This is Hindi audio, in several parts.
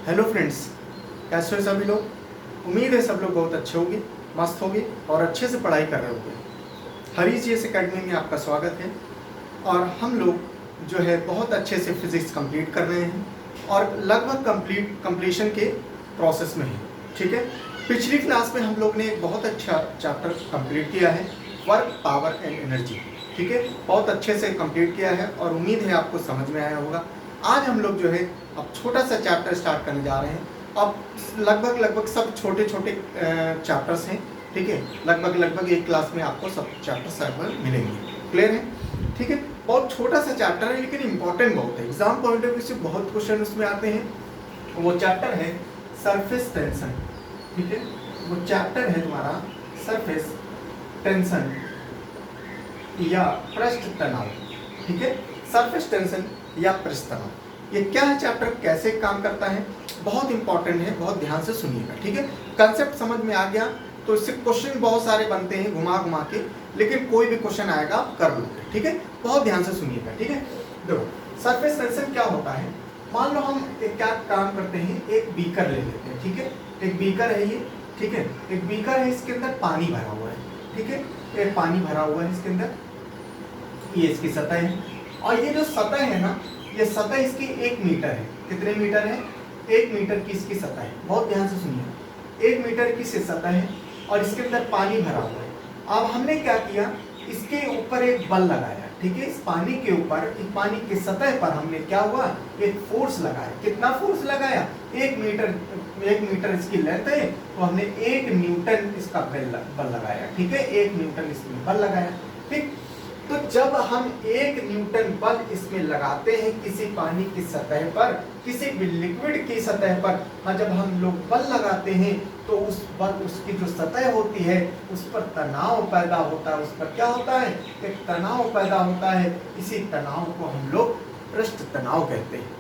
हेलो फ्रेंड्स, कैसे हो सभी लोग। उम्मीद है सब लोग बहुत अच्छे होंगे, मस्त होंगे और अच्छे से पढ़ाई कर रहे होंगे। हरीजीएस एकेडमी में आपका स्वागत है। और हम लोग जो है बहुत अच्छे से फिजिक्स कंप्लीट कर रहे हैं और लगभग कंप्लीशन के प्रोसेस में है। ठीक है, पिछली क्लास में हम लोग ने एक बहुत अच्छा चैप्टर कंप्लीट किया है, वर्क, पावर एंड एनर्जी। ठीक है, बहुत अच्छे से कंप्लीट किया है और उम्मीद है आपको समझ में आया होगा। आज हम लोग जो है अब छोटा सा चैप्टर स्टार्ट करने जा रहे हैं। अब लगभग सब छोटे छोटे चैप्टर्स हैं। ठीक है, लगभग एक क्लास में आपको सब चैप्टर सर्वर मिलेंगे। क्लियर है? ठीक है, बहुत छोटा सा चैप्टर है लेकिन इम्पोर्टेंट बहुत है। एग्जाम पॉइंट ऑफ व्यू से बहुत क्वेश्चन उसमें आते हैं। वो चैप्टर है सरफेस टेंशन। ठीक है, वो चैप्टर है तुम्हारा सरफेस टेंशन या पृष्ठ तनाव। ठीक है, सरफेस टेंशन या पृष्ठ तनाव, ये क्या है चैप्टर, कैसे काम करता है, बहुत इंपॉर्टेंट है, बहुत ध्यान से सुनिएगा। ठीक है, कंसेप्ट समझ में आ गया तो इससे क्वेश्चन बहुत सारे बनते हैं घुमा घुमा के, लेकिन कोई भी क्वेश्चन आएगा आप कर लोगे। ठीक है, बहुत ध्यान से सुनिएगा। ठीक है, देखो सरफेस टेंशन क्या होता है। मान लो हम एक क्या काम करते हैं, एक बीकर ले लेते हैं। ठीक है, एक बीकर है ये। ठीक है, एक बीकर है, इसके अंदर पानी भरा हुआ है। ठीक है, एक पानी भरा हुआ है इसके अंदर, ये इसकी सतह है। और ये जो सतह है ना, ये सतह इसकी 1 मीटर है। कितने मीटर है? 1 मीटर की इसकी सतह है। बहुत ध्यान से सुनिए, 1 मीटर की सतह है और इसके अंदर पानी भरा हुआ है। अब हमने क्या किया, इसके ऊपर एक बल लगाया। ठीक है, इस पानी के ऊपर, इस पानी की सतह पर हमने क्या हुआ, एक फोर्स लगाया। कितना फोर्स लगाया? 1 मीटर इसकी लेंथ है तो हमने 1 न्यूटन इसका बल लगाया। ठीक है, 1 न्यूटन इसमें बल लगाया। ठीक, तो जब हम 1 न्यूटन बल इसमें लगाते हैं किसी पानी की सतह पर, किसी भी लिक्विड की सतह पर, हाँ, जब हम लोग बल लगाते हैं तो उस बल, उसकी जो सतह होती है उस पर तनाव पैदा होता है। उस पर क्या होता है? एक तनाव पैदा होता है। इसी तनाव को हम लोग पृष्ठ तनाव कहते हैं।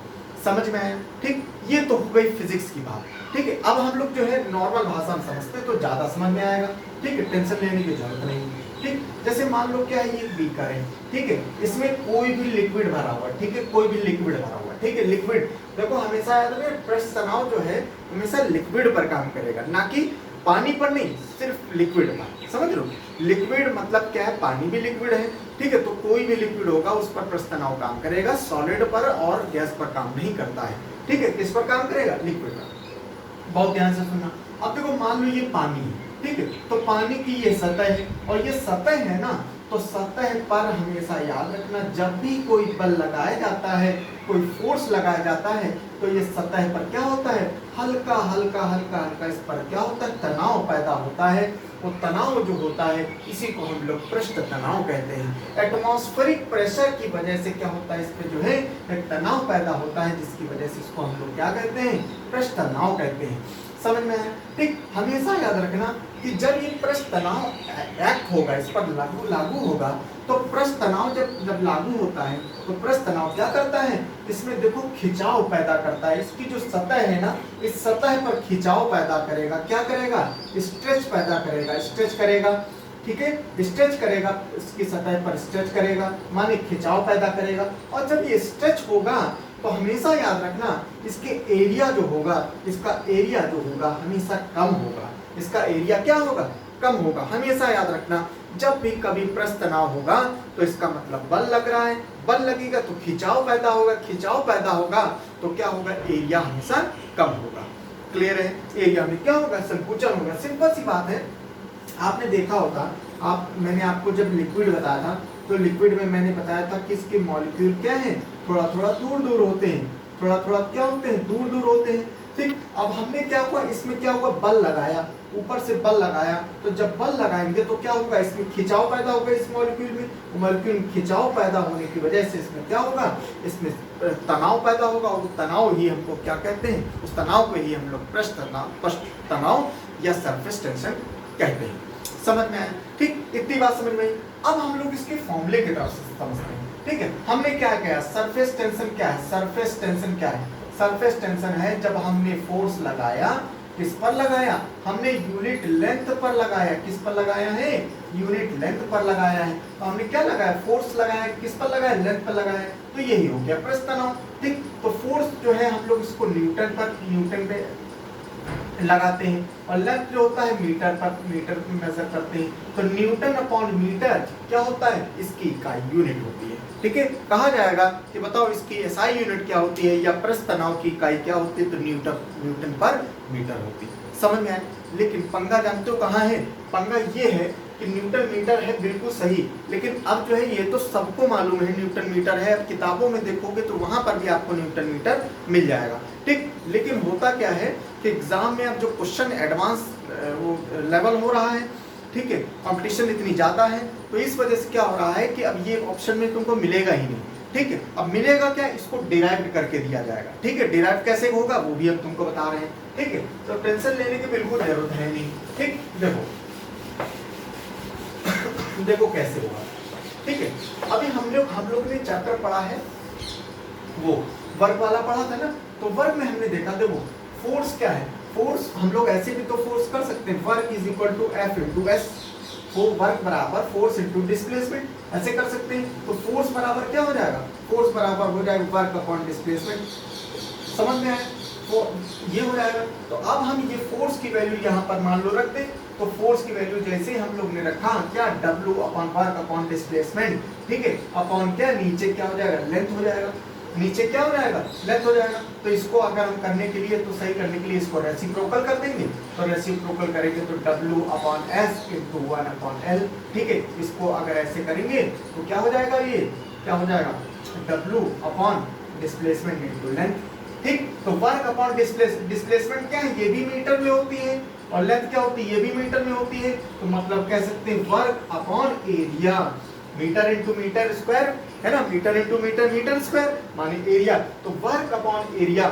समझ में आया? ठीक, ये तो हो गई फिजिक्स की बात। ठीक है, अब हम लोग जो है नॉर्मल भाषा में समझते हैं तो ज्यादा समझ में आएगा। ठीक है, टेंशन लेने की जरूरत नहीं। ठीक, जैसे मान लो क्या है, ये बीकर है। ठीक है, इसमें कोई भी लिक्विड भरा हुआ है। ठीक है, कोई भी लिक्विड भरा हुआ है। ठीक है, लिक्विड, देखो हमेशा याद रखिए, पृष्ठ तनाव जो है हमेशा लिक्विड पर काम करेगा, ना कि पानी पर नहीं, सिर्फ लिक्विड पर। समझ लो, लिक्विड मतलब क्या है, पानी भी लिक्विड है। ठीक है, तो कोई भी लिक्विड होगा उस पर पृष्ठ तनाव काम करेगा, सॉलिड पर और गैस पर काम नहीं करता है। ठीक है, किस पर काम करेगा? लिक्विड पर। बहुत ध्यान से सुनना। अब देखो मान लो ये पानी है। ठीक है, तो पानी की ये सतह है और ये सतह है ना, तो सतह पर हमेशा याद रखना, जब भी कोई बल लगाया जाता है, कोई फोर्स लगाया जाता है, तो ये सतह पर क्या होता है, हल्का हल्का हल्का हल्का इस पर क्या होता है, तनाव पैदा होता है। वो तनाव जो होता है इसी को हम लोग पृष्ठ तनाव कहते हैं। एटमॉस्फेरिक प्रेशर की वजह से क्या होता है, इस पे जो है एक तनाव पैदा होता है, जिसकी वजह से इसको हम लोग क्या कहते हैं, पृष्ठ तनाव कहते हैं। समझ में आया? ठीक, हमेशा याद रखना कि जब ये पृष्ठ तनाव एक्ट होगा, इस पर लागू होगा, तो पृष्ठ तनाव जब लागू होता है तो पृष्ठ तनाव क्या करता है, इसमें देखो खिंचाव पैदा करता है। इसकी जो सतह है ना, इस सतह पर खिंचाव पैदा करेगा। क्या करेगा? स्ट्रेच पैदा करेगा, स्ट्रेच करेगा। ठीक है, स्ट्रेच करेगा, इसकी सतह पर स्ट्रेच करेगा, माने खिंचाव पैदा करेगा। और जब ये स्ट्रेच होगा तो हमेशा याद रखना, इसके एरिया जो होगा, इसका एरिया जो होगा हमेशा कम होगा। इसका एरिया क्या होगा? कम होगा। हमेशा याद रखना, जब भी कभी पृष्ठ तनाव होगा तो इसका मतलब बल लग रहा है, बल लगेगा तो खिंचाव पैदा होगा, खिंचाव पैदा होगा तो क्या होगा, एरिया हमेशा कम होगा। क्लियर है? एरिया में क्या होगा, संकुचन होगा। सिंपल सी बात है, आपने देखा होगा, मैंने आपको जब लिक्विड बताया था तो लिक्विड में मैंने बताया था कि इसके मॉलिक्यूल क्या है, थोड़ा थोड़ा दूर दूर होते हैं, थोड़ा थोड़ा क्या होते हैं, दूर दूर होते हैं। ठीक, अब हमने क्या हुआ, इसमें क्या हुआ, बल लगाया, ऊपर से बल लगाया, तो जब बल लगाएंगे तो क्या होगा, इसमें खिंचाव पैदा होगा। इस मॉलिक्यूल में, मॉलिक्यूल में खिंचाव पैदा होने की वजह से इसमें क्या होगा, इसमें तनाव पैदा होगा। और तनाव ही हमको क्या कहते हैं, उस तनाव को ही हम लोग पृष्ठ तनाव या सरफेस टेंशन कहते हैं। समझ में आया? ठीक, इतनी बात समझ में आई। अब हम लोग इसके फॉर्मूले की तरफ से समझते हैं। ठीक है, हमने क्या किया, सरफेस टेंशन क्या है, सरफेस टेंशन क्या है, सरफेस टेंशन है जब हमने फोर्स लगाया, किस पर लगाया, हमने यूनिट लेंथ पर लगाया। किस पर लगाया है, यूनिट लेंथ पर लगाया है। तो हमने क्या लगाया, फोर्स लगाया, किस पर लगाया, लेंथ पर लगाया। तो यही हो गया पृष्ठ तनाव। ठीक, तो फोर्स जो है हम लोग इसको न्यूटन पे लगाते हैं, और लेंथ जो होता है मीटर में मेजर करते हैं। तो न्यूटन अपॉन मीटर क्या होता है, इसकी इकाई यूनिट होती है। ठीक है, कहा जाएगा कि बताओ इसकी एसआई यूनिट क्या होती है, या पृष्ठ तनाव की इकाई क्या होती है, तो न्यूटन पर मीटर होती है। समझ में आए? लेकिन पंगा जानते हो कहाँ है? पंगा ये है कि न्यूटन मीटर है बिल्कुल सही, लेकिन अब जो है ये तो सबको मालूम है न्यूटन मीटर है, अब किताबों में देखोगे तो वहां पर भी आपको न्यूटन मीटर मिल जाएगा। ठीक, लेकिन होता क्या है कि एग्जाम में अब जो क्वेश्चन एडवांस वो लेवल हो रहा है, ठीक है, कंपटीशन इतनी ज़्यादा है, तो इस वजह से क्या हो रहा है कि अब ये ऑप्शन में तुमको मिलेगा ही नहीं। ठीक है, अब मिलेगा क्या, इसको डिराइव करके दिया जाएगा। ठीक है, डिराइव कैसे होगा वो भी हम तुमको बता रहे हैं। ठीक है, तो टेंशन लेने की बिल्कुल जरूरत है नहीं। ठीक, देखो कैसे होगा। ठीक है, अभी हम लोग ने चैप्टर पढ़ा है वो वर्क वाला पढ़ा था ना, तो वर्क में हमने देखा, देखो फोर्स क्या है, फोर्स हम लोग ऐसे भी तो फोर्स कर सकते हैं, work is equal to F into S, work बराबर फोर्स इंटू डिस्प्लेसमेंट, ऐसे कर सकते हैं। तो फोर्स बराबर क्या हो जाएगा, फोर्स बराबर हो जाएगा वर्क अपॉन डिस्प्लेसमेंट। समझ में आया? तो ये हो जाएगा। तो अब हम ये फोर्स की वैल्यू यहाँ पर मान लो रख दें, तो फोर्स की वैल्यू जैसे हम लोग ने रखा क्या, W upon work upon displacement. ठीक है, अपॉन क्या, नीचे क्या हो जाएगा, लेंथ हो जाएगा, नीचे क्या हो जाएगा, लेंथ हो जाएगा। तो इसको अगर हम करने के लिए, तो सही करने के लिए इसको रेसिप्रोकल कर देंगे, तो रेसिप्रोकल करेंगे तो W upon S into 1 upon L। ठीक है, इसको अगर ऐसे करेंगे तो क्या हो जाएगा, ये क्या हो जाएगा, W upon displacement into length. ठीक, तो वर्क अपॉन डिस्प्लेसमेंट क्या है, ये भी मीटर में होती है, और लेंथ क्या होती है, ये भी मीटर में होती है। तो मतलब कह सकते हैं work upon area, metre into metre square है ना, metre into metre metre square माने एरिया। तो work upon area,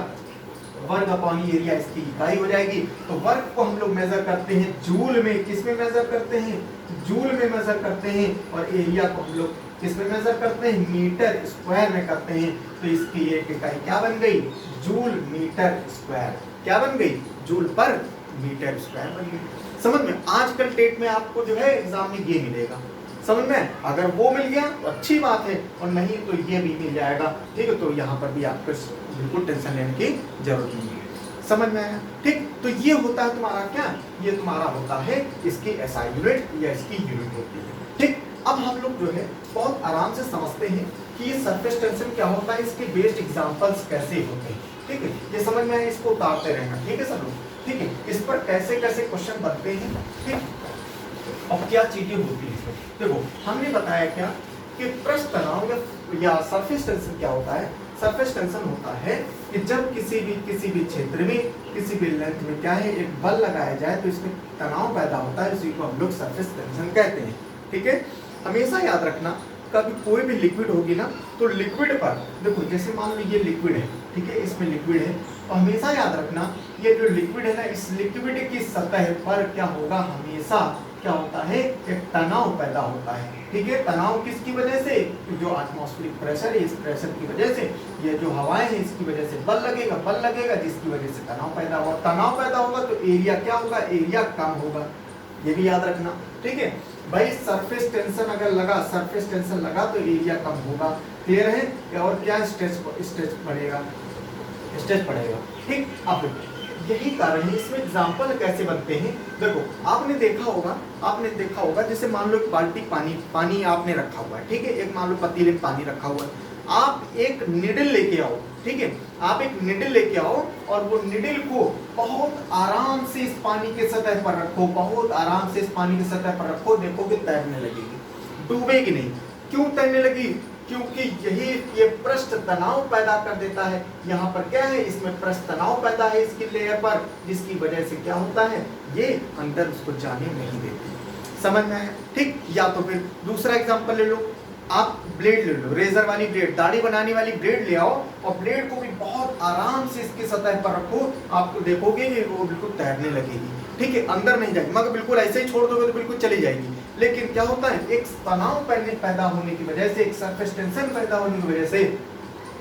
work upon area इसकी इकाई हो जाएगी। तो वर्क को हम लोग मेजर करते हैं जूल में, किस में मेजर करते हैं, जूल में मेजर करते हैं, और एरिया को हम लोग किस में मेजर करते हैं, मीटर स्क्वायर में करते हैं। तो इसकी एक इकाई क्या बन गई, जूल मीटर स्क्वायर, क्या बन गई, जूल पर मीटर स्क्वायर बन गई। समझ में? आजकल टेट में आपको जो है एग्जाम में ये मिलेगा, समझ में? अगर वो मिल गया तो अच्छी बात है, और नहीं तो ये भी मिल जाएगा। ठीक है, तो यहाँ पर भी आपको बिल्कुल टेंशन लेने की जरूरत नहीं है। समझ में आया? ठीक, तो ये होता है तुम्हारा क्या, ये तुम्हारा होता है इसकी एसआई यूनिट या इसकी यूनिट होती है। ठीक, अब हम लोग जो है बहुत आराम से समझते हैं कि ये सरफेस टेंशन क्या होता है, इसके बेस्ड एग्जांपल्स कैसे होते हैं। ठीक है, ये समझ में आया, इसको उतारते रहना। ठीक है सब लोग? ठीक है, इस पर कैसे कैसे क्वेश्चन बनते हैं। ठीक, अब क्या चीजें होती है, देखो हमने बताया क्या कि पृष्ठ तनाव या सरफेस टेंशन क्या होता है। सरफेस टेंशन होता है कि जब किसी भी क्षेत्र में, किसी भी लेंथ में क्या है, एक बल लगाया जाए तो इसमें तनाव पैदा होता है, उसी को हम लोग सरफेस टेंशन कहते हैं। ठीक है, हमेशा याद रखना, कभी कोई भी लिक्विड होगी ना, तो लिक्विड पर देखो, जैसे मान लो ये लिक्विड है, ठीक है, इसमें लिक्विड है, तो हमेशा याद रखना ये जो लिक्विड है ना, इस लिक्विड की सतह पर क्या होगा, हमेशा क्या होता है, एक तनाव पैदा होता है। ठीक है, तनाव किसकी वजह से, जो एटमॉस्फेरिक प्रेशर है, इस प्रेशर की वजह से, ये जो हवाएं हैं इसकी वजह से बल लगेगा, जिसकी वजह से तनाव पैदा होगा। तनाव पैदा होगा तो एरिया क्या होगा, एरिया कम होगा, ये भी याद रखना। ठीक है भाई, सरफेस टेंशन अगर लगा, सरफेस टेंशन लगा तो एरिया कम होगा। क्लियर है? और क्या स्ट्रेच बढ़ेगा, स्ट्रेच पड़ेगा। ठीक, अब यही कारण है, इसमें एग्जाम्पल कैसे बनते हैं। देखो आपने देखा होगा जैसे मान लो एक बाल्टी पानी आपने रखा हुआ है, ठीक है, एक मान लो पतीले में पानी रखा हुआ है, आप एक निडल लेके आओ, ठीक है, आप एक निडल लेके आओ और वो निडल को बहुत आराम से इस पानी के सतह पर रखो, बहुत आराम से इस पानी की सतह पर रखो, देखोगे तैरने लगेगी, डूबेगी नहीं। क्यों तैरने लगी? क्योंकि ये पृष्ठ तनाव पैदा कर देता है। यहाँ पर क्या है, इसमें पृष्ठ तनाव पैदा है इसकी लेयर पर, जिसकी वजह से क्या होता है, ये अंदर उसको जाने नहीं देती। समझ में आया? ठीक, या तो फिर दूसरा एग्जांपल ले लो, आप ब्लेड ले लो, रेजर वाली ब्लेड, दाढ़ी बनाने वाली ब्लेड ले आओ और ब्लेड को भी बहुत आराम से इसकी सतह पर रखो, आपको देखोगे वो बिल्कुल तैरने लगेगी। ठीक है, अंदर नहीं जाएगी, मगर बिल्कुल ऐसे ही छोड़ दोगे तो बिल्कुल चली जाएगी। लेकिन क्या होता है, एक तनाव पैदा होने की वजह से, एक सरफेस टेंशन पैदा होने की वजह से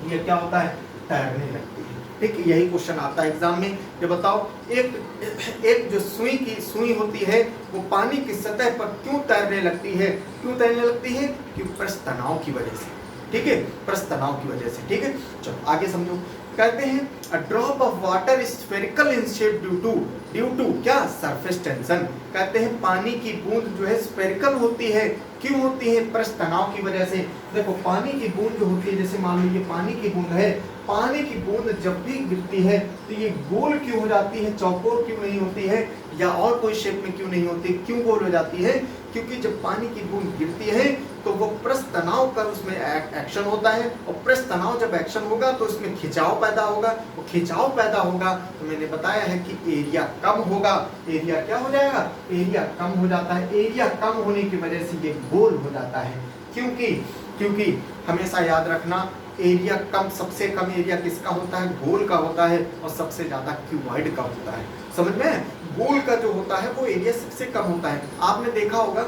ये क्या होता है, तैरने लगती है। ठीक, यही क्वेश्चन आता है एग्जाम में। ये बताओ, एक जो सुई होती है वो पानी की सतह पर क्यों तैरने लगती है? क्यों तैरने लगती है? कि पृष्ठ तनाव की वजह से। ठीक है, पृष्ठ तनाव की वजह से। ठीक है, चलो आगे समझो। कहते हैं a drop of water is spherical in shape due to क्या, सरफेस टेंशन। कहते हैं पानी की बूंद जो है स्फेरिकल होती है, क्यों होती है, पृष्ठ तनाव की वजह से। देखो पानी की बूंद जो होती है, जैसे मान लीजिए पानी की बूंद है, पानी की बूंद जब भी गिरती है तो ये गोल क्यों हो जाती है, चौकोर क्यों नहीं होती है, या और कोई शेप में क्यों नहीं होती, क्यों गोल हो जाती है, क्योंकि जब पानी की बूंद गिरती है तो वो पृष्ठ तनाव का उसमें एक्शन होता है, और पृष्ठ तनाव जब एक्शन होगा तो उसमें खिंचाव पैदा होगा, वो खिंचाव पैदा होगा तो मैंने बताया है कि एरिया कम होगा। एरिया क्या हो जाएगा, एरिया कम हो जाता है। एरिया कम होने की वजह से ये गोल हो जाता है, क्योंकि हमेशा याद रखना, एरिया कम, सबसे कम एरिया किसका होता है, गोल का होता है, और सबसे ज्यादा क्यूबॉइड का होता है। समझ में, गोल का जो होता है वो एरिया सबसे कम होता है। आपने देखा होगा,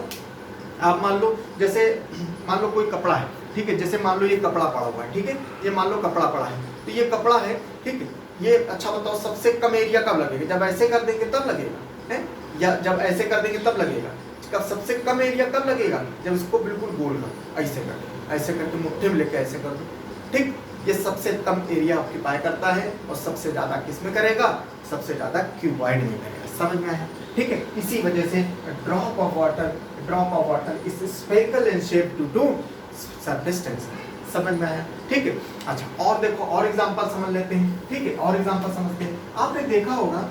आप मान लो जैसे मान लो कोई कपड़ा है, ठीक है, जैसे मान लो ये कपड़ा पड़ा हुआ है, ठीक है, ये मान लो कपड़ा पड़ा है, तो ये कपड़ा है, ठीक है, ये अच्छा बताओ सबसे कम एरिया कब लगेगा, जब ऐसे कर देंगे तब लगेगा है, या जब ऐसे कर देंगे तब लगेगा। कब सबसे कम एरिया कब लगेगा, जब इसको बिल्कुल गोल कर, ऐसे कर, ऐसे करके मुट्ठी में लेके ऐसे कर दो, ठीक, ये सबसे कम एरिया ऑक्यूपाई करता है, और सबसे ज्यादा किस में करेगा, सबसे ज्यादा क्यूबॉइड में करेगा। समझ में आया, ठीक है। इसी वजह से drop of water is spherical in shape due to surface tension. समझ में आया, ठीक है। अच्छा और देखो, और एग्जांपल समझ लेते हैं, ठीक है, और एग्जांपल समझते हैं। आपने देखा होगा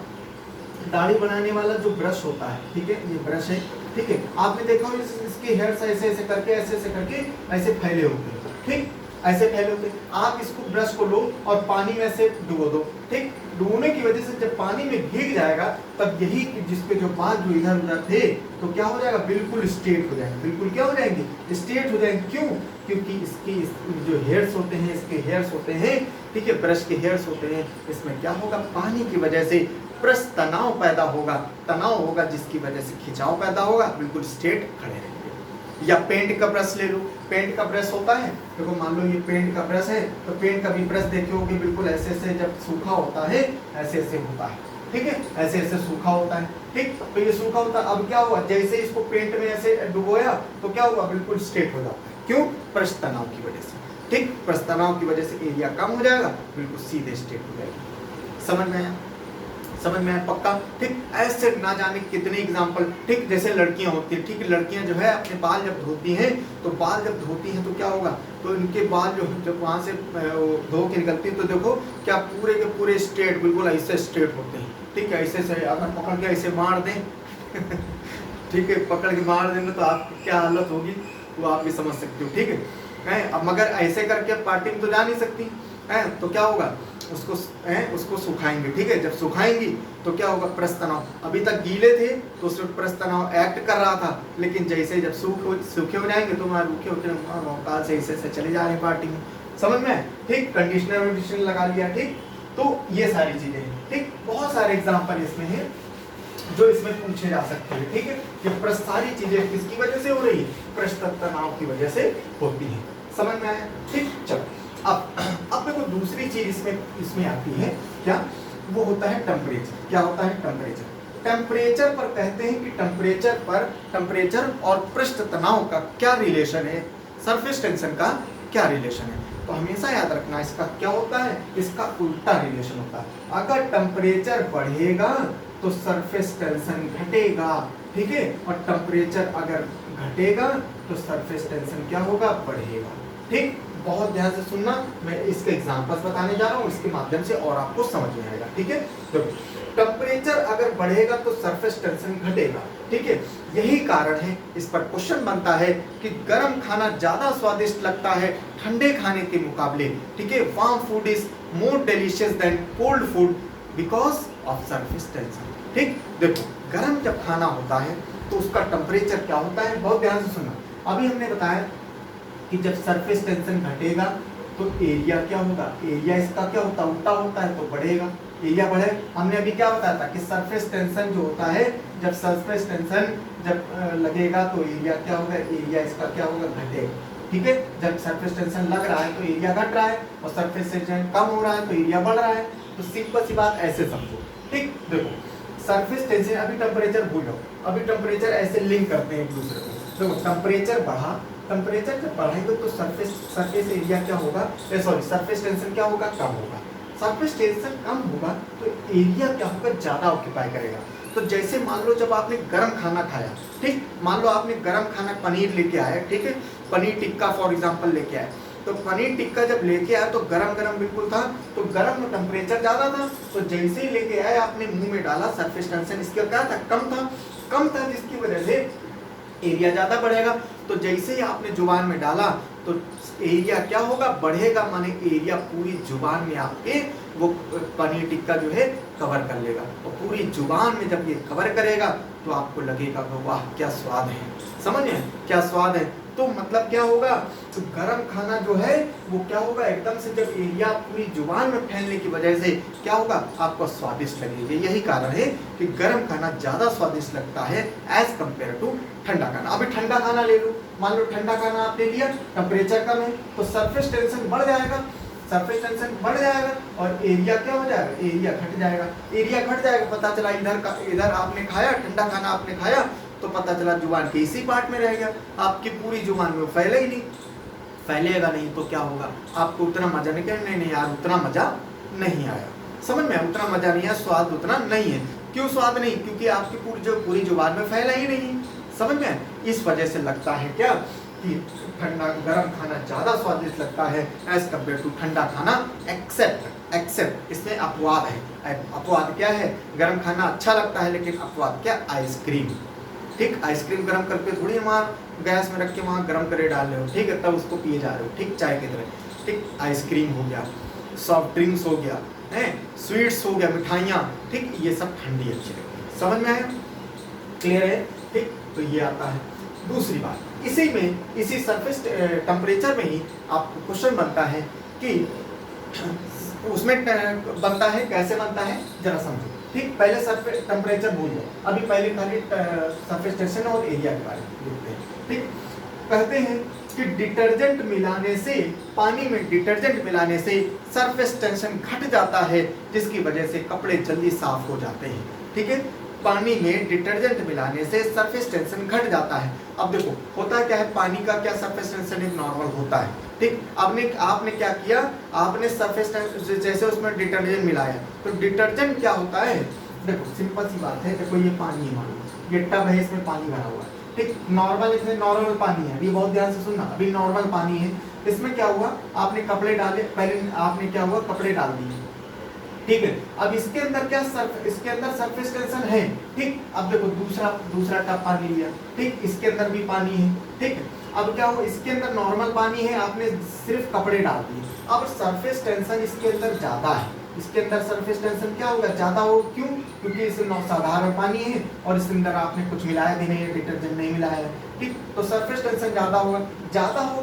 दाढ़ी बनाने वाला जो ब्रश होता है, ठीक है, ये ब्रश है, ठीक है, आपने देखा होगा इसके हेयर्स ऐसे ऐसे करके ऐसे फैले होते हैं, ठीक, ऐसे फैले होते हैं। आप इसको ब्रश को लो और पानी में से डुबो दो, ठीक, डूबने की वजह से जब पानी में भीग जाएगा तब यही जिसपे जो बाल जो इधर उधर थे तो क्या हो जाएगा, बिल्कुल स्ट्रेट हो जाएंगे, बिल्कुल क्या हो जाएंगे, स्ट्रेट हो जाएंगे। क्यों, क्योंकि इसकी जो हेयर्स होते हैं, इसके हेयर्स होते हैं, ठीक है, ब्रश के हेयर्स होते हैं, इसमें क्या होगा, पानी की वजह से पृष्ठ तनाव पैदा होगा, तनाव होगा जिसकी वजह से खिंचाव पैदा होगा, बिल्कुल स्ट्रेट खड़े रहेंगे। या पेंट का ब्रश ले लो, पेंट का ब्रश होता है, देखो मान लो ये पेंट का ब्रश है, तो पेंट का भी ब्रश देखे होगे, बिल्कुल ऐसे ऐसे जब सूखा होता है ऐसे ऐसे होता है, ठीक है, ऐसे ऐसे सूखा होता है, ठीक, तो ये सूखा होता है। अब क्या हुआ, जैसे इसको पेंट में ऐसे डुबोया तो क्या हुआ, बिल्कुल स्ट्रेट हो जाता है। क्यों, पृष्ठ तनाव की वजह से, ठीक, पृष्ठ तनाव की वजह से एरिया कम हो जाएगा, बिल्कुल सीधे स्ट्रेट हो जाएगी। समझ में आया, समझ में आया पक्का, ठीक। ऐसे ना जाने कितने एग्जाम्पल, ठीक, जैसे लड़कियां होती है, ठीक, लड़कियां जो है अपने बाल जब धोती हैं, तो बाल जब धोती हैं तो क्या होगा, तो इनके बाल जो जब वहां से धो के निकलती है तो देखो क्या पूरे के पूरे स्ट्रेट, बिल्कुल ऐसे स्ट्रेट होते हैं, ठीक है, ऐसे से अगर पकड़ के ऐसे मार दें ठीक है, पकड़ के मार देंगे तो आपकी क्या हालत होगी वो आप भी समझ सकते हो, ठीक है। अब मगर ऐसे करके पार्टी में तो जा नहीं सकती है, तो क्या होगा, उसको सुखाएंगे, ठीक है, जब सुखाएंगी तो क्या होगा, पृष्ठ तनाव, अभी तक गीले थे तो उसमें पृष्ठ तनाव एक्ट कर रहा था, लेकिन जैसे जब सूखे हो जाएंगे तो वहाँ रूखे होकर से ऐसे चले जा रहे हैं पार्टी में। समझ में, ठीक, कंडीशनर लगा लिया, ठीक, तो ये सारी चीजें हैं, ठीक, बहुत सारे एग्जाम्पल इसमें है जो इसमें पूछे जा सकते हैं, ठीक है। ये पृष्ठ सारी चीजें किसकी वजह से हो रही है, पृष्ठ तनाव की वजह से होती है। समझ में आया, ठीक। चलो अब देखो दूसरी चीज इसमें आती है क्या, वो होता है टेम्परेचर। क्या होता है, टेम्परेचर। टेम्परेचर पर कहते हैं कि टेम्परेचर और पृष्ठ तनाव का क्या रिलेशन है, सरफेस टेंशन का क्या रिलेशन है। तो हमेशा याद रखना इसका क्या होता है, इसका उल्टा रिलेशन होता है। अगर टेम्परेचर बढ़ेगा तो सरफेस टेंशन घटेगा, ठीक है, और टेम्परेचर अगर घटेगा तो सरफेस टेंशन क्या होगा, बढ़ेगा, ठीक। बहुत ध्यान से सुनना, मैं इसके एग्जांपल्स बताने जा रहा हूँ, इसके माध्यम से और आपको समझ में आएगा, ठीक है। तो टेम्परेचर अगर बढ़ेगा तो सरफेस टेंशन घटेगा, ठीक है। यही कारण है, इस पर क्वेश्चन बनता है कि गर्म खाना ज्यादा स्वादिष्ट लगता है ठंडे खाने के मुकाबले, ठीक है। Warm food is more delicious than cold food because of surface tension, ठीक। देखो गर्म जब खाना होता है तो उसका टेम्परेचर क्या होता है, बहुत ध्यान से सुनना। अभी हमने बताया कि जब सरफेस टेंशन घटेगा तो एरिया क्या होगा, एरिया इसका क्या होता है, उल्टा होता है, तो बढ़ेगा, एरिया बढ़े। हमने अभी क्या बताया था कि सरफेस टेंशन जो होता है, जब सरफेस टेंशन जब लगेगा तो एरिया क्या होगा, एरिया इसका क्या होगा, घटेगा, ठीक है। जब सरफेस टेंशन लग रहा है तो एरिया घट रहा है, और सरफेस टेंशन कम हो रहा है तो एरिया बढ़ रहा है। तो सिंपल सी बात ऐसे समझो, ठीक। देखो सरफेस टेंशन, अभी टेम्परेचर भूल जाओ, अभी टेम्परेचर ऐसे लिंक करते हैं एक दूसरे को। देखो टेम्परेचर बढ़ा टेम्परेचर जब बढ़ाएगा तो सरफेस एरिया क्या होगा, सॉरी सरफेस टेंशन क्या होगा, कम होगा। सरफेस टेंशन कम होगा तो एरिया क्या होगा, ज़्यादा ऑक्यूपाई करेगा। तो जैसे मान लो जब आपने गर्म खाना खाया, ठीक, मान लो आपने गर्म खाना पनीर लेके आया, ठीक है, पनीर टिक्का फॉर एग्जांपल लेके आए, तो पनीर टिक्का जब लेके आया तो गरम गरम बिल्कुल था, तो गरम में टेम्परेचर ज़्यादा था, तो जैसे ही लेके आए आपने मुंह में डाला, सरफेस टेंशन इसका क्या था, कम था, जिसकी वजह से एरिया ज़्यादा बढ़ेगा। तो जैसे ही आपने जुबान में डाला तो एरिया क्या होगा, बढ़ेगा, माने एरिया पूरी जुबान में आपके वो पनीर टिक्का जो है कवर कर लेगा। और पूरी जुबान में जब ये कवर करेगा तो आपको लगेगा वाह क्या स्वाद है, समझ में क्या स्वाद है। तो मतलब क्या होगा, तो गरम खाना जो है वो क्या होगा, एकदम से जब एरिया पूरी जुबान में फैलने की वजह से क्या होगा, आपको स्वादिष्ट लगेगा। यही कारण है कि गरम खाना ज़्यादा स्वादिष्ट लगता है एज कम्पेयर टू ठंडा खाना। अभी ठंडा खाना ले लो, मान लो ठंडा खाना आपने लिया, टेम्परेचर कम है तो सरफेस टेंशन बढ़ जाएगा, सरफेस टेंशन बढ़ जाएगा और एरिया क्या हो जाएगा, एरिया घट जाएगा। एरिया घट जाएगा, पता चला इधर आपने खाया, ठंडा खाना आपने खाया तो पता चला जुबान के इसी पार्ट में रह गया, आपकी पूरी जुबान में वो फैले ही नहीं, फैलेगा नहीं तो क्या होगा, आपको उतना मजा नहीं यार, उतना मजा नहीं आया, समझ में, उतना मजा नहीं आया, स्वाद उतना नहीं है। क्यों स्वाद नहीं, क्योंकि आपकी पूरी जुबान में फैला ही नहीं, समझ में। इस वजह से लगता है क्या कि गरम खाना ज़्यादा स्वादिष्ट लगता है एज कम्पेयर टू ठंडा खाना, एक्सेप्ट इसमें अपवाद है। अपवाद क्या है, गरम खाना अच्छा लगता है लेकिन अपवाद क्या, आइसक्रीम, ठीक, आइसक्रीम गरम करके थोड़ी वहाँ गैस में रख के वहाँ गरम करे डाल रहे हो, ठीक है, तब उसको पिए जा रहे हो, ठीक, चाय की तरह, ठीक, आइसक्रीम हो गया, सॉफ्ट ड्रिंक्स हो गया, है स्वीट्स हो गया, मिठाइयाँ, ठीक, ये सब ठंडी अच्छी लगती है, समझ में आया, क्लियर है, ठीक। तो ये आता है। दूसरी बात, इसी सरफेस टेम्परेचर में ही आपको क्वेश्चन बनता है कि उसमें बनता है, कैसे बनता है जरा समझो, ठीक। पहले सरफेस टेम्परेचर भूल जाओ, अभी पहले खाली सरफेस टेंशन और एरिया के बारे में देखते हैं, ठीक। कहते हैं कि डिटर्जेंट मिलाने से, पानी में डिटर्जेंट मिलाने से सरफेस टेंशन घट जाता है, जिसकी वजह से कपड़े जल्दी साफ हो जाते हैं, ठीक है। पानी में डिटर्जेंट मिलाने से सरफेस टेंशन घट जाता है। अब देखो होता क्या है, पानी का क्या सरफेस टेंशन एक नॉर्मल होता है, ठीक। आपने क्या किया, आपने सरफेस टेंशन जैसे उसमें डिटर्जेंट मिलाया, तो डिटर्जेंट क्या होता है, देखो सिंपल सी बात है, देखो ये पानी है, मान लो ये टब है, इसमें पानी भरा हुआ है, ठीक, नॉर्मल, इसमें नॉर्मल पानी है, अभी बहुत ध्यान से सुनना, अभी नॉर्मल पानी है, इसमें क्या हुआ, आपने कपड़े डाले, पहले आपने क्या हुआ, कपड़े डाल दिए, ठीक है। अब इसके अंदर क्या इसके अंदर सरफेस टेंशन है, ठीक। अब देखो दूसरा टब पानी लिया, ठीक, इसके अंदर भी पानी है, ठीक। अब क्या हुआ, इसके अंदर नॉर्मल पानी है, आपने सिर्फ कपड़े डाल दिए, अब सरफेस टेंशन इसके अंदर ज्यादा है, इसके अंदर सरफेस टेंशन क्या होगा, ज्यादा हो, क्यों, क्योंकि इसमें साधारण पानी है और इसके अंदर आपने कुछ मिलाया भी नहीं है, डिटर्जेंट नहीं मिलाया है, ठीक। तो सरफेस टेंशन ज्यादा होगा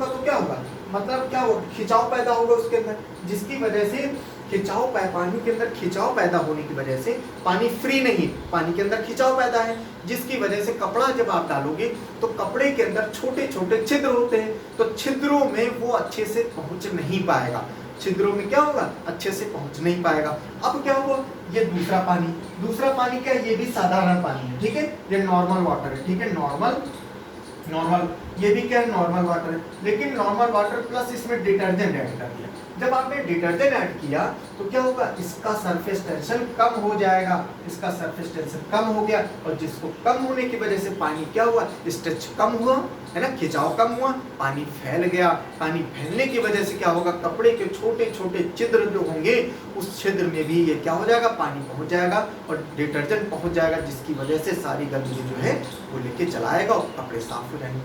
तो क्या होगा, मतलब क्या होगा, खिंचाव पैदा होगा उसके अंदर, जिसकी वजह से पानी के अंदर खिंचाव पैदा होने की वजह से पानी फ्री नहीं, पानी के अंदर खिंचाव पैदा है, जिसकी वजह से कपड़ा जब आप डालोगे तो कपड़े के अंदर छोटे छोटे छिद्र होते हैं, तो छिद्रों में वो अच्छे से पहुंच नहीं पाएगा, छिद्रों में क्या होगा, अच्छे से पहुंच नहीं पाएगा। अब क्या हुआ, ये दूसरा पानी क्या है, ये भी साधारण पानी है, ठीक है, ये नॉर्मल वाटर है, ठीक है, नॉर्मल ये भी क्या है, नॉर्मल वाटर है, लेकिन नॉर्मल वाटर प्लस इसमें डिटर्जेंट ऐड कर दिया। जब आपने डिटर्जेंट ऐड किया तो क्या होगा, इसका सरफेस टेंशन कम हो जाएगा, इसका सरफेस टेंशन कम हो गया, और जिसको कम होने की वजह से पानी क्या हुआ, स्ट्रेच कम हुआ, है ना, खिंचाव कम हुआ, पानी फैल गया, पानी फैलने की वजह से क्या होगा, कपड़े के छोटे छोटे छिद्र जो होंगे उस छिद्र में भी ये क्या हो जाएगा, पानी पहुंच जाएगा और डिटर्जेंट पहुंच जाएगा, जिसकी वजह से सारी गंदगी जो है वो लेके चलाएगा और कपड़े साफ हो जाएंगे,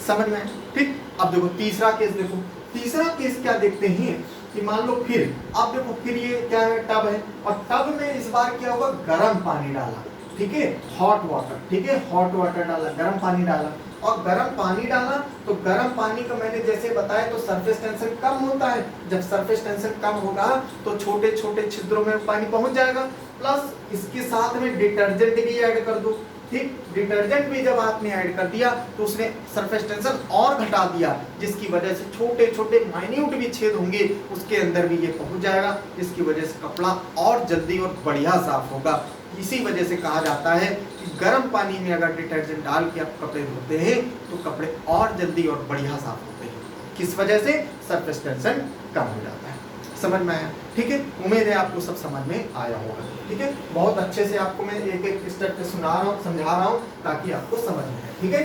समझ में, ठीक। अब देखो तीसरा केस क्या देखते हैं कि मान लो फिर अब देखो, फिर ये क्या है, टब है, और टब में इस बार क्या हुआ, गर्म पानी डाला, ठीक है, हॉट वाटर, ठीक है, हॉट वाटर डाला, गर्म पानी डाला, और गर्म पानी डाला तो गर्म पानी का मैंने जैसे बताया तो सरफेस टेंशन कम होता है, जब सरफेस टेंशन कम होगा तो छोटे छोटे छिद्रों में पानी पहुंच जाएगा, प्लस इसके साथ में डिटर्जेंट भी ऐड कर दो, ठीक, डिटर्जेंट भी जब आपने ऐड कर दिया तो उसने सरफेस टेंशन और घटा दिया, जिसकी वजह से छोटे छोटे माइन्यूट भी छेद होंगे उसके अंदर भी ये पहुंच जाएगा, जिसकी वजह से कपड़ा और जल्दी और बढ़िया साफ होगा। इसी वजह से कहा जाता है कि गर्म पानी में अगर डिटर्जेंट डाल के आप कपड़े धोते हैं तो कपड़े और जल्दी और बढ़िया साफ होते हैं। किस वजह से? सरफेस टेंशन कम हो जाता है। समझ में आया? ठीक है, उम्मीद है आपको सब समझ में आया होगा। ठीक है, बहुत अच्छे से आपको मैं एक एक स्टेप पे सुना रहा हूँ, समझा रहा हूँ ताकि आपको समझ में आए। ठीक है,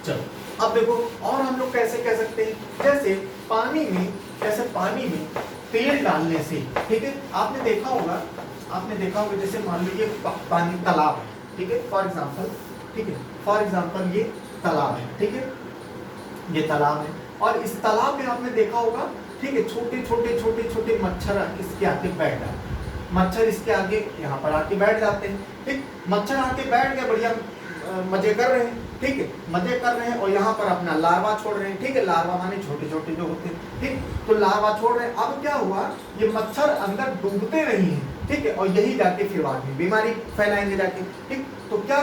चलो अब देखो और हम लोग कैसे कह सकते हैं, जैसे पानी में तेल डालने से, ठीक है, आपने देखा होगा जैसे मान लीजिए पानी तालाब है, ठीक है, फॉर एग्जाम्पल ये तालाब है, ठीक है, ये तालाब है और इस तालाब में आपने देखा होगा, ठीक है, छोटे मच्छर इसके आगे बैठ जाते हैं, मच्छर इसके आगे यहाँ पर आके बैठ जाते हैं। ठीक, मच्छर आके बैठ गए, बढ़िया मजे कर रहे हैं, ठीक है, मजे कर रहे हैं और यहाँ पर अपना लार्वा छोड़ रहे हैं। ठीक है, लार्वा माने छोटे छोटे जो होते हैं, ठीक, तो लार्वा छोड़ रहे हैं। अब क्या हुआ, ये मच्छर अंदर डूबते नहीं हैं, ठीक है, और यही जाके फिर बाद में बीमारी फैलाएंगे जाके। ठीक, तो क्या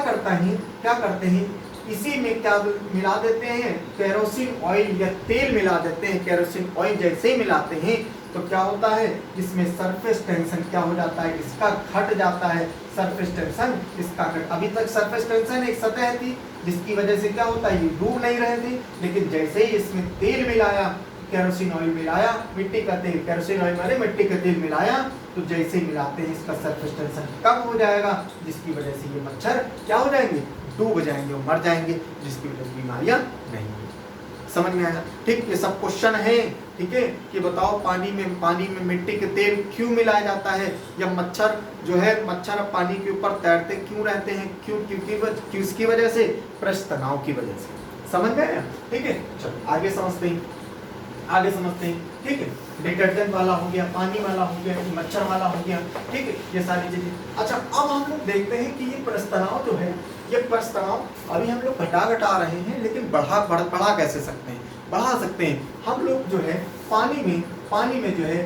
करते हैं इसी में क्या मिला देते हैं, केरोसिन ऑयल या तेल मिला देते हैं। केरोसिन ऑयल जैसे ही मिलाते हैं तो क्या होता है, इसमें सरफेस टेंशन क्या हो जाता है, इसका घट जाता है। सरफेस टेंशन इसका घट, अभी तक सरफेस टेंशन एक सतह थी जिसकी वजह से क्या होता है, ये डूब नहीं रहे थे, लेकिन जैसे ही इसमें तेल मिलाया, केरोसिन ऑयल मिलाया, मिट्टी का तेल, केरोसिन ऑयल माने मिट्टी का तेल मिलाया, तो जैसे ही मिलाते हैं इसका सरफेस टेंशन कम हो जाएगा, जिसकी वजह से ये मच्छर क्या हो जाएंगे, डूब जाएंगे और मर जाएंगे, जिसकी वजह से बीमारियां नहीं होंगी। समझ में आया? ठीक, ये सब क्वेश्चन है। ठीक है, कि बताओ पानी में मिट्टी के तेल क्यों मिलाया जाता है, या मच्छर जो है, मच्छर पानी के ऊपर तैरते क्यों रहते हैं, क्यों किसकी वजह से, पृष्ठ तनाव की वजह से। समझ में आया? ठीक है, चलो आगे समझते हैं। ठीक है, डिटर्जेंट वाला हो गया, पानी वाला हो गया, मच्छर वाला हो गया, ठीक है, ये सारी चीजें। अच्छा, अब हम लोग देखते हैं कि ये पृष्ठ तनाव जो है, ये पृष्ठ तनाव अभी हम लोग घटा रहे हैं, लेकिन बढ़ा कैसे सकते हैं, बढ़ा सकते हैं हम लोग जो है पानी में जो है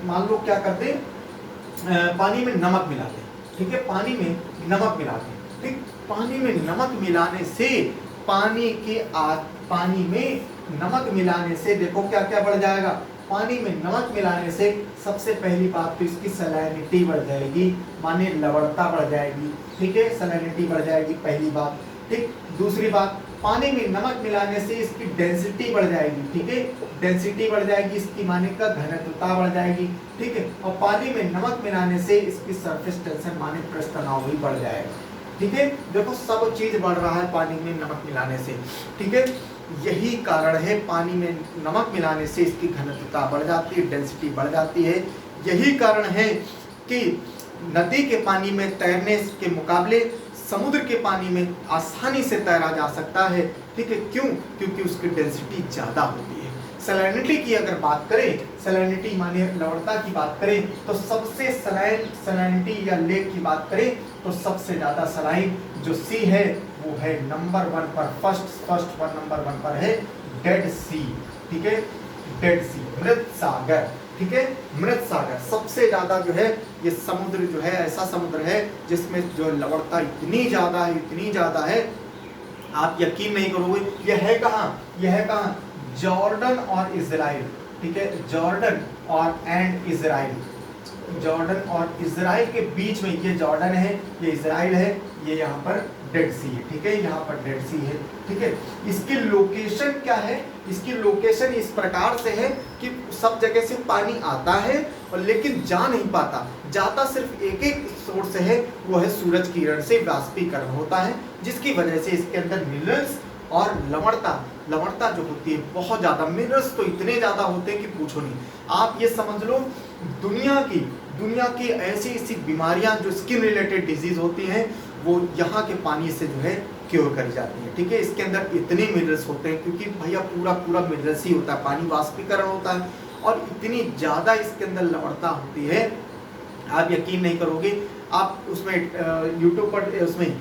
मान लो क्या करते हैं, पानी में नमक मिलाते हैं। ठीक है, पानी में नमक मिलाते हैं। ठीक, पानी में नमक मिलाने से पानी में नमक मिलाने से देखो क्या क्या बढ़ जाएगा। पानी में नमक मिलाने से सबसे पहली बात तो इसकी सैलिनिटी बढ़ जाएगी, माने लवणता बढ़ जाएगी। ठीक है, सैलिनिटी बढ़ जाएगी पहली बात। ठीक, दूसरी बात, पानी में नमक मिलाने से इसकी डेंसिटी बढ़ जाएगी। ठीक है, डेंसिटी बढ़ जाएगी, इसकी माने का घनत्वता बढ़ जाएगी। ठीक है, और पानी में नमक मिलाने से इसकी सरफेस टेंशन माने पृष्ठ तनाव भी बढ़ जाएगा। ठीक है, देखो सब चीज बढ़ रहा है पानी में नमक मिलाने से। ठीक है, यही कारण है, पानी में नमक मिलाने से इसकी घनत्वता बढ़ जाती है, डेंसिटी बढ़ जाती है। यही कारण है कि नदी के पानी में तैरने के मुकाबले समुद्र के पानी में आसानी से तैरा जा सकता है। ठीक है, क्यों? क्योंकि उसकी डेंसिटी ज़्यादा होती है। सैलिनिटी की अगर बात करें, सैलिनिटी माने लवणता की बात करें, तो सबसे सैलिनिटी या लेक की बात करें तो सबसे ज़्यादा सलाइन जो सी है वो है नंबर 1 पर, फर्स्ट नंबर 1 पर है डेड सी। ठीक है, डेड सी, मृत सागर। ठीक है, मृत सागर सबसे ज्यादा जो है, ये समुद्र जो है ऐसा समुद्र है जिसमें जो लवणता इतनी ज्यादा है, आप यकीन नहीं करोगे। यह है कहाँ? जॉर्डन और इजराइल। ठीक है, जॉर्डन और इजराइल के बीच में ये जॉर्डन है, ये इजराइल है, ये यहाँ पर डेड सी है। ठीक है, यहाँ पर डेड सी है। ठीक है, इसकी लोकेशन क्या है? इसकी लोकेशन इस प्रकार से है कि सब जगह से पानी आता है और लेकिन जा नहीं पाता, जाता सिर्फ एक सोर्स से है, वो है सूरज किरण से वाष्पीकरण होता है, जिसकी वजह से इसके अंदर मिनरल्स और लवणता जो होती है बहुत ज़्यादा। मिनरल्स तो इतने ज़्यादा होते हैं कि पूछो नहीं। आप ये समझ लो, दुनिया की ऐसी बीमारियां जो स्किन रिलेटेड डिजीज होती हैं वो यहाँ के पानी से जो है क्योर करी जाती है। ठीक है, इसके अंदर इतने मिनरल्स होते हैं क्योंकि भैया पूरा मिनरल्स ही होता है, पानी वाष्पीकरण होता है और इतनी ज़्यादा इसके अंदर लवणता होती है, आप यकीन नहीं करोगे। आप उसमें यूट्यूब पर, उसमें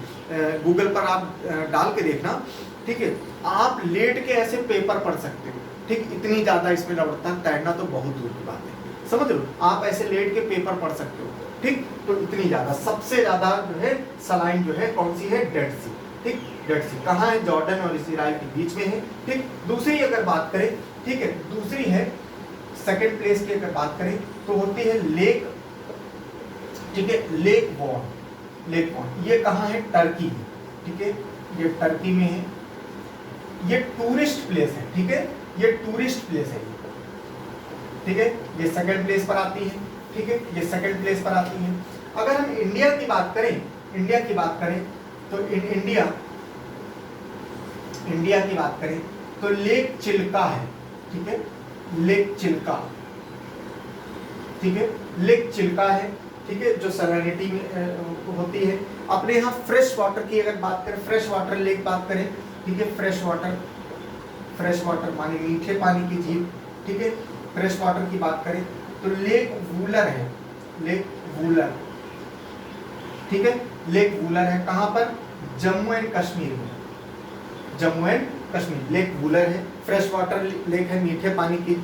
गूगल पर आप डाल के देखना। ठीक है, आप लेट के ऐसे पेपर पढ़ सकते हो। ठीक, इतनी ज़्यादा इसमें लवणता, तैरना तो बहुत दूर की बात है, समझ लो। आप ऐसे लेट के पेपर पढ़ सकते हो। ठीक। तो इतनी ज़्यादा, सबसे ज़्यादा जो है सलाइन जो है कौन सी है, डेड सी, ठीक। डेड सी कहाँ है, जॉर्डन और इजराइल के बीच में है, ठीक। दूसरी अगर बात करें, ठीक है, दूसरी है सेकंड प्लेस की अगर बात करें तो होती है लेक, ठीक है, लेक वॉन, लेक वॉन। ये कहाँ है, टर्की, ठीक है, ये टर्की में है, ये टूरिस्ट प्लेस है, ठीक है, ये टूरिस्ट प्लेस है, ठीक है, ये सेकंड प्लेस पर आती है, ठीक है, ये सेकंड प्लेस पर आती है। अगर हम इंडिया की बात करें, इंडिया की बात करें तो इंडिया की बात करें तो लेक चिल्का है, ठीक है, लेक चिल्का, ठीक है, लेक चिल्का है, ठीक है, जो सेरेनिटी में होती है। अपने यहाँ फ्रेश वाटर की अगर बात करें, फ्रेश वाटर लेक बात करें, ठीक है, फ्रेश वाटर माने मीठे पानी की झील, ठीक है, फ्रेश वाटर की बात करें तो लेक वूलर है, लेक वूलर, ठीक है, लेक वूलर है। कहाँ पर, जम्मू एंड कश्मीर में, जम्मू एंड कश्मीर, लेक वूलर है, फ्रेश वाटर लेक है, मीठे पानी की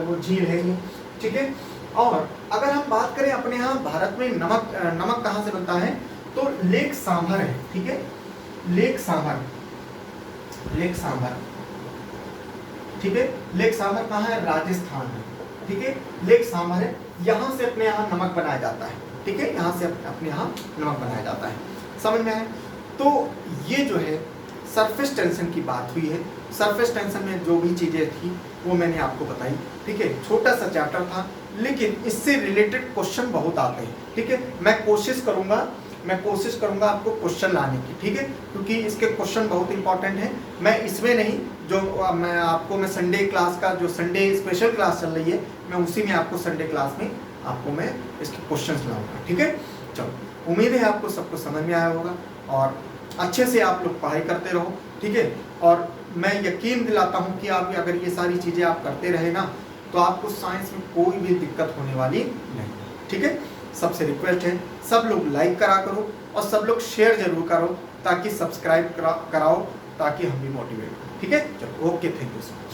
वो झील है ये, ठीक है। और अगर हम बात करें अपने यहाँ भारत में नमक कहाँ से बनता है तो लेक सांभर है, ठीक है, लेक सांभर, ठीक है, लेक सांभर कहाँ है, राजस्थान में, ठीक है, लेक सांभर है, यहाँ से अपने यहाँ नमक बनाया जाता है, ठीक है, यहाँ से अपने यहाँ नमक बनाया जाता है, समझ में आए। तो ये जो है सरफेस टेंशन की बात हुई है। सरफेस टेंशन में जो भी चीज़ें थी वो मैंने आपको बताई, ठीक है, छोटा सा चैप्टर था लेकिन इससे रिलेटेड क्वेश्चन बहुत आते हैं, ठीक है। मैं कोशिश करूंगा आपको क्वेश्चन लाने की, ठीक है, क्योंकि इसके क्वेश्चन बहुत इंपॉर्टेंट हैं। मैं इसमें नहीं, जो मैं संडे क्लास का, जो संडे स्पेशल क्लास चल रही है, मैं उसी में आपको संडे क्लास में आपको मैं इसके क्वेश्चन लाऊंगा, ठीक है। चलो, उम्मीद है आपको सबको समझ में आया होगा और अच्छे से आप लोग पढ़ाई करते रहो, ठीक है। और मैं यकीन दिलाता हूँ कि आप अगर ये सारी चीज़ें आप करते रहे ना तो आपको साइंस में कोई भी दिक्कत होने वाली नहीं, ठीक है। सबसे रिक्वेस्ट है सब लोग लाइक करा करो और सब लोग शेयर जरूर करो ताकि सब्सक्राइब कराओ ताकि हम भी मोटिवेट हो, ठीक है। चलो, okay, thank you so much.